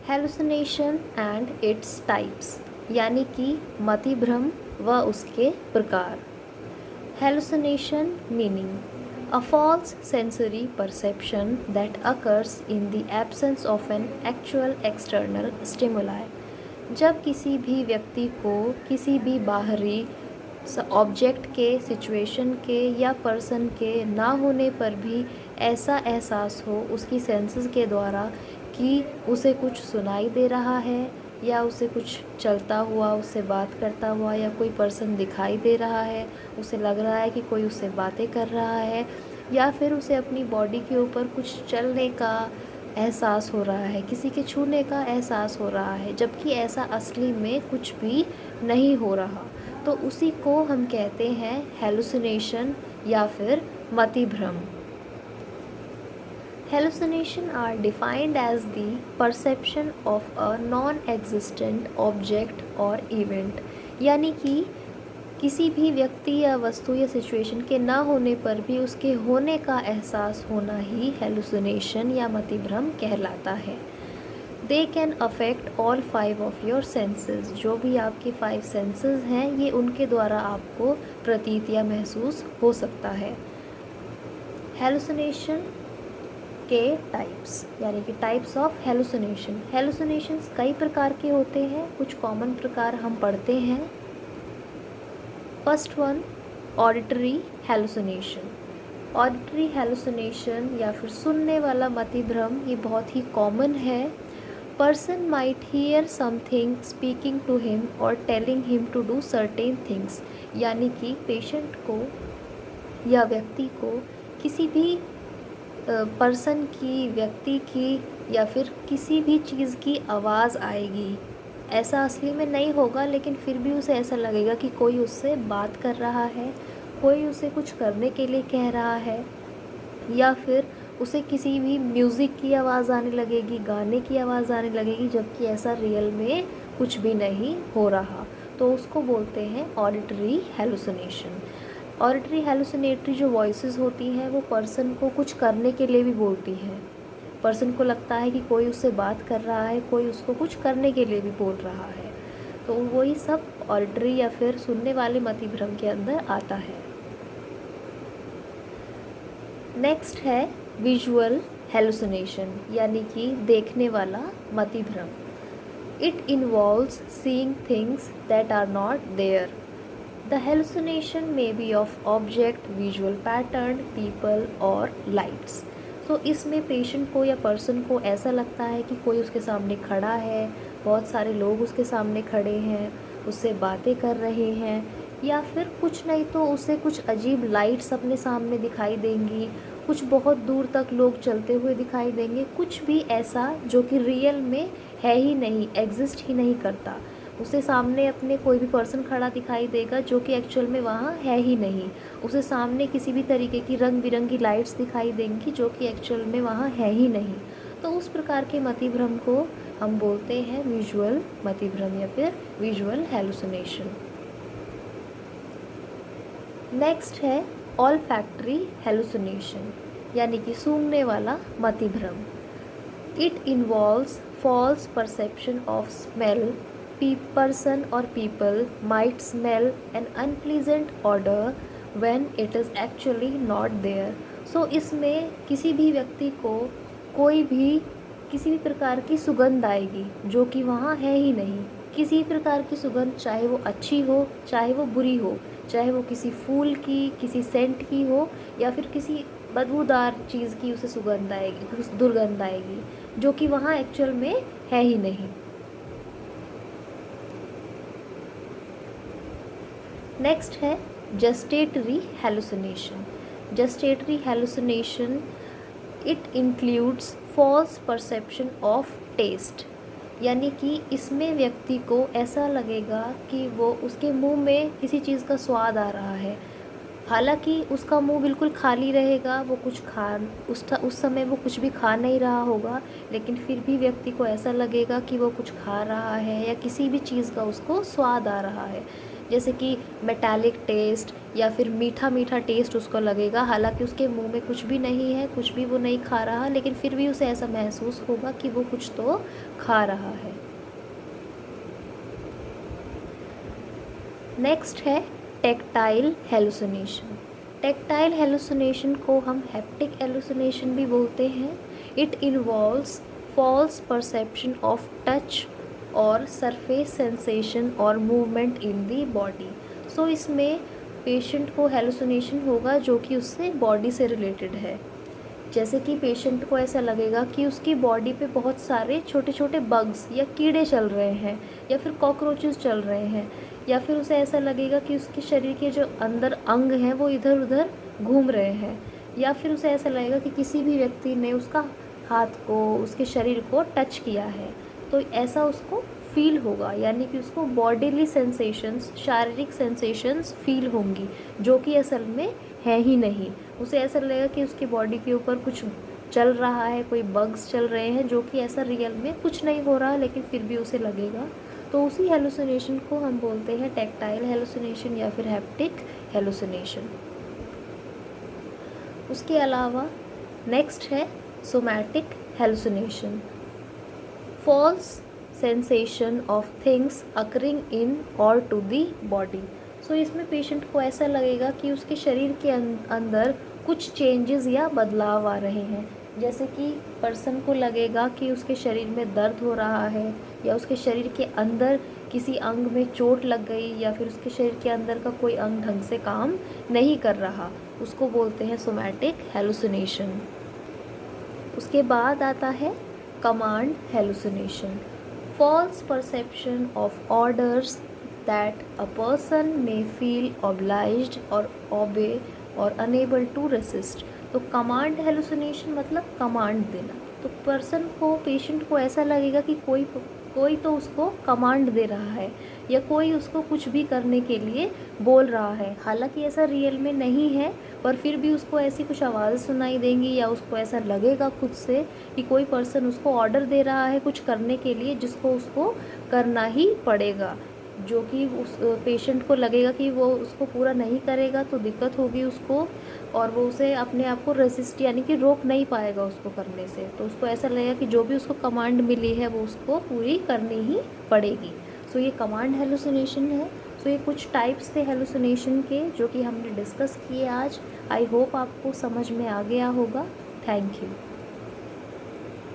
Hallucination and its types, यानी कि मतिभ्रम व उसके प्रकार। Hallucination meaning a false sensory perception that occurs in the absence of an actual external stimuli। जब किसी भी व्यक्ति को किसी भी बाहरी ऑब्जेक्ट के, सिचुएशन के या पर्सन के ना होने पर भी ऐसा एहसास हो उसकी सेंसेस के द्वारा कि उसे कुछ सुनाई दे रहा है, या उसे कुछ चलता हुआ, उससे बात करता हुआ, या कोई पर्सन दिखाई दे रहा है, उसे लग रहा है कि कोई उससे बातें कर रहा है, या फिर उसे अपनी बॉडी के ऊपर कुछ चलने का एहसास हो रहा है, किसी के छूने का एहसास हो रहा है, जबकि ऐसा असली में कुछ भी नहीं हो रहा, तो उसी को हम कहते हैं हेलुसिनेशन या फिर मतिभ्रम। Hallucination are defined as the perception of a non-existent object or event, यानी कि किसी भी व्यक्ति या वस्तु या सिचुएशन के ना होने पर भी उसके होने का एहसास होना ही हेलुसिनेशन या मतिभ्रम कहलाता है। They can affect all 5 of your senses, जो भी आपके 5 सेंसेस हैं ये उनके द्वारा आपको प्रतीत या महसूस हो सकता है। हेलुसिनेशन के टाइप्स, यानी कि टाइप्स ऑफ हेलुसिनेशन। हेलुसिनेशंस कई प्रकार के होते हैं, कुछ कॉमन प्रकार हम पढ़ते हैं। First one, auditory hallucination. Auditory hallucination या फिर सुनने वाला मतिभ्रम ये बहुत ही कॉमन है। Person might hear something speaking to him और telling him to do certain things, यानी कि पेशेंट को या व्यक्ति को किसी भी पर्सन की, व्यक्ति की या फिर किसी भी चीज़ की आवाज़ आएगी। ऐसा असली में नहीं होगा, लेकिन फिर भी उसे ऐसा लगेगा कि कोई उससे बात कर रहा है, कोई उसे कुछ करने के लिए कह रहा है, या फिर उसे किसी भी म्यूज़िक की आवाज़ आने लगेगी, गाने की आवाज़ आने लगेगी, जबकि ऐसा रियल में कुछ भी नहीं हो रहा, तो उसको बोलते हैं ऑडिटरी हेलुसिनेशन। ऑडिटरी हेलुसिनेटरी जो वॉइसेस होती हैं वो पर्सन को कुछ करने के लिए भी बोलती हैं। पर्सन को लगता है कि कोई उससे बात कर रहा है, कोई उसको कुछ करने के लिए भी बोल रहा है, तो वही सब ऑडिटरी या फिर सुनने वाले मतिभ्रम के अंदर आता है। नेक्स्ट है विजुअल हेलुसिनेशन, यानी कि देखने वाला मतिभ्रम। It involves seeing things that are not there. The hallucination may be of object, visual pattern, people और lights। तो इसमें पेशेंट को या पर्सन को ऐसा लगता है कि कोई उसके सामने खड़ा है, बहुत सारे लोग उसके सामने खड़े हैं, उससे बातें कर रहे हैं, या फिर कुछ नहीं तो उसे कुछ अजीब लाइट्स अपने सामने दिखाई देंगी, कुछ बहुत दूर तक लोग चलते हुए दिखाई देंगे, कुछ भी ऐसा जो कि रियल में है ही नहीं, एग्जिस्ट ही नहीं करता। उसे सामने अपने कोई भी पर्सन खड़ा दिखाई देगा जो कि एक्चुअल में वहाँ है ही नहीं। उसे सामने किसी भी तरीके की रंग बिरंगी लाइट्स दिखाई देंगी जो कि एक्चुअल में वहाँ है ही नहीं। तो उस प्रकार के मतिभ्रम को हम बोलते हैं विजुअल मतिभ्रम या फिर विजुअल हेलुसिनेशन। नेक्स्ट है ऑल्फैक्टरी हेलुसिनेशन, यानी कि सूंघने वाला मतिभ्रम। It involves false perception of smell. Person or people might smell an unpleasant odor when it is actually not there। So इसमें किसी भी व्यक्ति को कोई भी किसी भी प्रकार की सुगंध आएगी जो कि वहाँ है ही नहीं। किसी प्रकार की सुगंध, चाहे वो अच्छी हो चाहे वो बुरी हो, चाहे वो किसी फूल की, किसी सेंट की हो, या फिर किसी बदबूदार चीज़ की उसे सुगंध आएगी, दुर्गंध आएगी जो कि वहाँ एक्चुअल में है ही नहीं। नेक्स्ट है gustatory hallucination. Gustatory hallucination it includes false perception of taste, यानी कि इसमें व्यक्ति को ऐसा लगेगा कि वो उसके मुंह में किसी चीज़ का स्वाद आ रहा है, हालांकि उसका मुंह बिल्कुल खाली रहेगा, वो कुछ उस समय वो कुछ भी खा नहीं रहा होगा, लेकिन फिर भी व्यक्ति को ऐसा लगेगा कि वो कुछ खा रहा है या किसी भी चीज़ का उसको स्वाद आ रहा है। जैसे कि मेटालिक टेस्ट या फिर मीठा मीठा टेस्ट उसको लगेगा, हालांकि उसके मुंह में कुछ भी नहीं है, कुछ भी वो नहीं खा रहा, लेकिन फिर भी उसे ऐसा महसूस होगा कि वो कुछ तो खा रहा है। नेक्स्ट है टेक्टाइल हेलुसिनेशन। टेक्टाइल हेलुसिनेशन को हम हैप्टिक हेलुसिनेशन भी बोलते हैं। It involves false perception of touch और सरफेस सेंसेशन और movement in the body. So इसमें पेशेंट को हेलुसिनेशन होगा जो कि उससे बॉडी से रिलेटेड है। जैसे कि पेशेंट को ऐसा लगेगा कि उसकी बॉडी पे बहुत सारे छोटे छोटे बग्स या कीड़े चल रहे हैं, या फिर कॉकरोचेस चल रहे हैं, या फिर उसे ऐसा लगेगा कि उसके शरीर के जो अंदर अंग हैं वो इधर उधर घूम रहे हैं, या फिर उसे ऐसा लगेगा कि किसी भी व्यक्ति ने उसका हाथ को, उसके शरीर को टच किया है। तो ऐसा उसको फील होगा, यानी कि उसको बॉडीली सेंसेशंस, शारीरिक सेंसेशंस फील होंगी, जो कि असल में है ही नहीं। उसे ऐसा लगेगा कि उसकी बॉडी के ऊपर कुछ चल रहा है, कोई बग्स चल रहे हैं, जो कि ऐसा रियल में कुछ नहीं हो रहा, लेकिन फिर भी उसे लगेगा। तो उसी हेलुसिनेशन को हम बोलते हैं टेक्टाइल हेलुसिनेशन या फिर हैप्टिक हेलुसिनेशन। उसके अलावा नेक्स्ट है somatic hallucination. False sensation of things occurring in और टू दी बॉडी। सो इसमें पेशेंट को ऐसा लगेगा कि उसके शरीर के अंदर कुछ चेंजेस या बदलाव आ रहे हैं। जैसे कि पर्सन को लगेगा कि उसके शरीर में दर्द हो रहा है, या उसके शरीर के अंदर किसी अंग में चोट लग गई, या फिर उसके शरीर के अंदर का कोई अंग ढंग से काम नहीं कर रहा, उसको बोलते हैं सोमैटिक हेलुसिनेशन। उसके बाद आता है command hallucination. False perception of orders that a person may feel obliged और ओबे और अनेबल टू रेसिस्ट। तो कमांड हेलुसिनेशन मतलब कमांड देना। तो पर्सन को, पेशेंट को ऐसा लगेगा कि कोई तो उसको कमांड दे रहा है, या कोई उसको कुछ भी करने के लिए बोल रहा है, हालांकि ऐसा रियल में नहीं है, पर फिर भी उसको ऐसी कुछ आवाज़ सुनाई देंगी, या उसको ऐसा लगेगा खुद से कि कोई पर्सन उसको ऑर्डर दे रहा है कुछ करने के लिए, जिसको उसको करना ही पड़ेगा, जो कि उस पेशेंट को लगेगा कि वो उसको पूरा नहीं करेगा तो दिक्कत होगी उसको, और वो उसे अपने आप को रेसिस्ट यानी कि रोक नहीं पाएगा उसको करने से। तो उसको ऐसा लगेगा कि जो भी उसको कमांड मिली है वो उसको पूरी करनी ही पड़ेगी। सो ये कमांड हेलुसिनेशन है। सो ये कुछ टाइप्स थे हेलुसिनेशन के जो कि हमने डिस्कस किए आज। आई होप आपको समझ में आ गया होगा। Thank you.